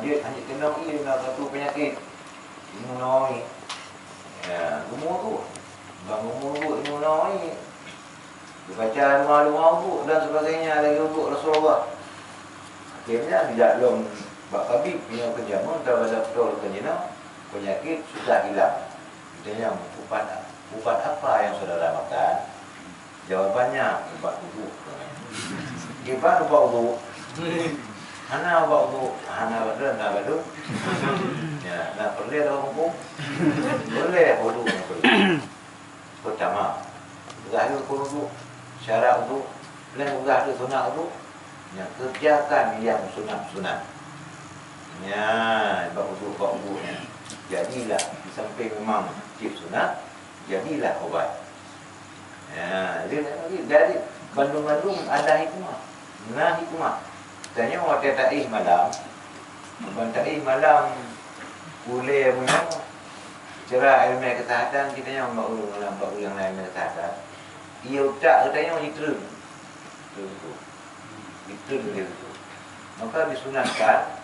Hanjit kena nak satu penyakit imunoi. Ya, umur tu. Bang umur tu imunoi. Dibaca rumah-rumah untuk dan sebagainya lagi untuk Rasulullah. Akhirnya tidak belum bak tabib punya kerja terhadap betul kenjina penyakit sudah hilang. Ditanya ubat apa yang saudara makan? Jawabannya ubat wudu. Ubat wudu. Hana ubat wudu, hana badan, hana badu. Ya, nak perlu ada hukum? Boleh wudu. Pertama, zahir wudu, syarat wudu, lain zahir sunat wudu. Ya, kerjakan yang sunat-sunat. Ya, bab wudu ya. Jadilah di samping memang cip sunat, jadilah obat. Ya, dari bandung-bandung ada hikmah. Nah hikmah. Tanya waktu taih malam, taih malam boleh punya cerah ilmu kesihatan kita yang mahu malam bab yang lain kesihatan. Ia tak katanya itu. Itu dia itu. Maka disunatkan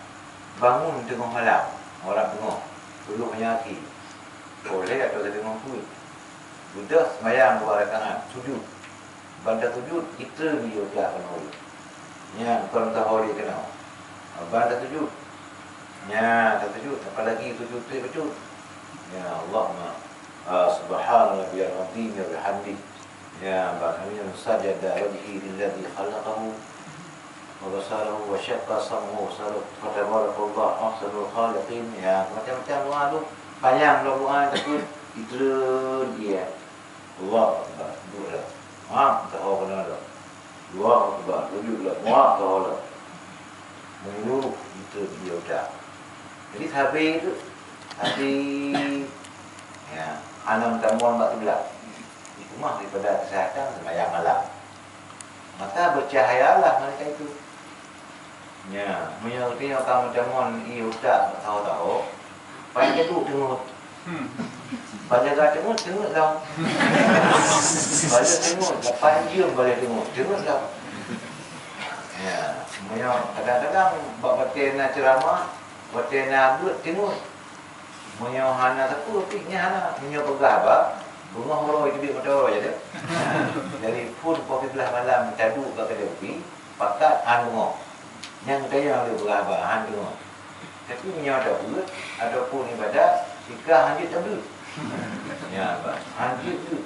bangun tengah malam. Orang tengah dulu penyakit. Boleh atau tengah kuih. Sudah sembahyang 2 rakaat sujud. Banda sujud itu dia tak penuh. Ya, bukan tahu dia kenal. Banda sujud. Ya, tak sujud. Apalagi sujud tu betul. Ya Allahumma subhanallah bihamdihi wa bihamdihi. Ya, bahkan sajada wajhi lilladzi khalaqahu وبصره وشق صمه وصره فتبارك الله أحسن الخالقين. Ya, macam-macam doa tu panjang doa takut itu dia. Allah Akbar, doa. Maaf tahu kena dah. Doa Akbar, duduklah. Maaf tahu lah. Menyeluruh itu dia dah. Jadi habis ya, anam tamuan bak kiblat. Itu mah daripada kesihatan sembahyang malam. Maka bercahayalah mereka itu. Ya, menyerti kamu jamuan ia tak tahu-tahu. Panjang tu tengok. Panjang tak tengok lah. Panjang tengok, 8 jam boleh tengok lah. Ya, semuanya kadang-kadang buat batin nak ceramah, batin nak buat tengok. Semuanya hana takut, piknya hana. Semuanya pegah apa? Bunga horo itu dia betul je dia. Dari pun kopi belah malam cadu ke kedai kopi, pakat anu yang kaya ada berabahan tu. Tapi punya ada buat, ada pun ibadat, jika hanjit ambil. Ya, hanjit tu.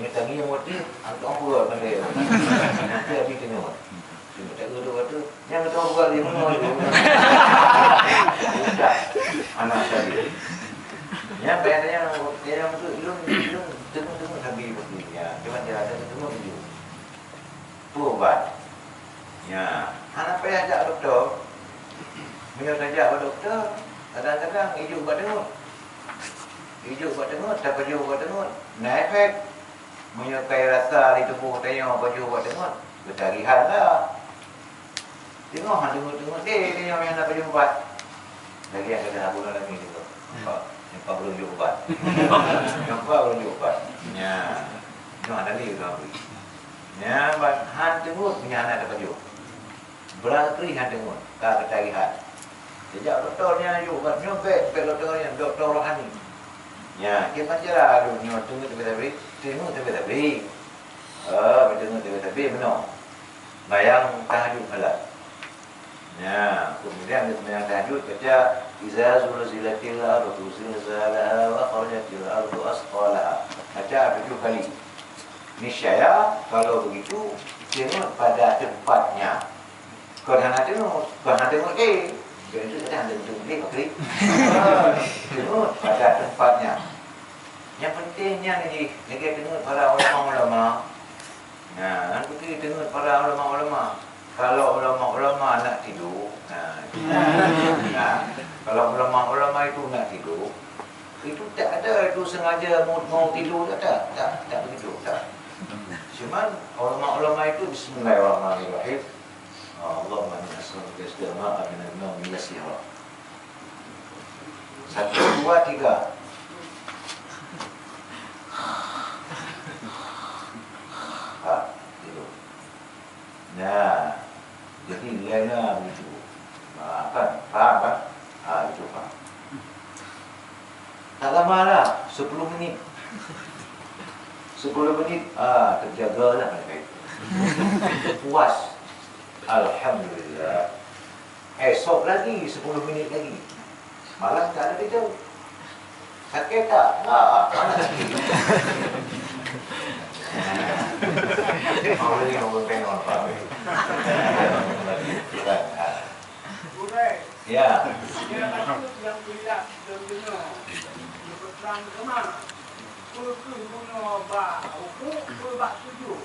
Ini tangi yang mati, angkat pula pandai. Nanti habis tengok. Cuma tak kata-kata, yang kata buat di mana tu. Anak tadi. Yang bayarnya yang tu ilmu tengok habis begini. Ya, cuma dia ada tengok video. Tu obat. Ya, anak payah ajak doktor. Menyuruh ajak doktor. Kadang-kadang hijau buat tengok. Hijau buat tengok, tak baju buat tengok. Nah efek. Menyukai rasa di tubuh tengok baju buat tengok. Bertarihan lah. Tengok, tengok. Tengok yang nak baju buat. Lagi yang kena bulan lagi tu. Nampak belum jumpa ubat. Nampak belum jumpa ubat. Ya. Itu ada ni tu. Ya, han tengok punya anak ada baju. Berangkri han tengok, tak kecarihan. Sejak doktornya juga nyobek doktornya doktor rohani. Ya, kita macamlah dunia tengok tapi tapi. Tengok tapi benar. Bayang tahajud malam. Ya, kemudian sembahyang tahajud baca iza zulzilatil ardu zilzalaha wa akhrajatil ardu asqalaha. Baca 7 kali. Niscaya kalau begitu tengok pada tempatnya. Kalau nak tengok jadi kita ada tengok klik. Tengok pada tempatnya. Yang pentingnya ni tengok para ulama-ulama. Nah, nanti tengok para ulama-ulama. Kalau ulama-ulama nak tidur, kalau ulama-ulama itu nak tidur, itu tak ada itu sengaja mau tidur tak begitu tak. Cuma ulama-ulama itu bismillahirrahmanirrahim. Allahumma inna nas'aluka istiqamah min an-nawm yasira. 1, 2, 3. Tidur. Nah, jadi dia begitu. Faham kan? 10 minit. 10 menit, terjagalah mereka itu. Puas. Alhamdulillah. Esok lagi 10 minit lagi. Malam tak ada kerja. Sakit tak? Mana sakit? Mau lagi orang tengok apa? Ya. Dia kata yang bilang dan dengar. Berperang ke mana? Guna ba, hukum, bak tujuh.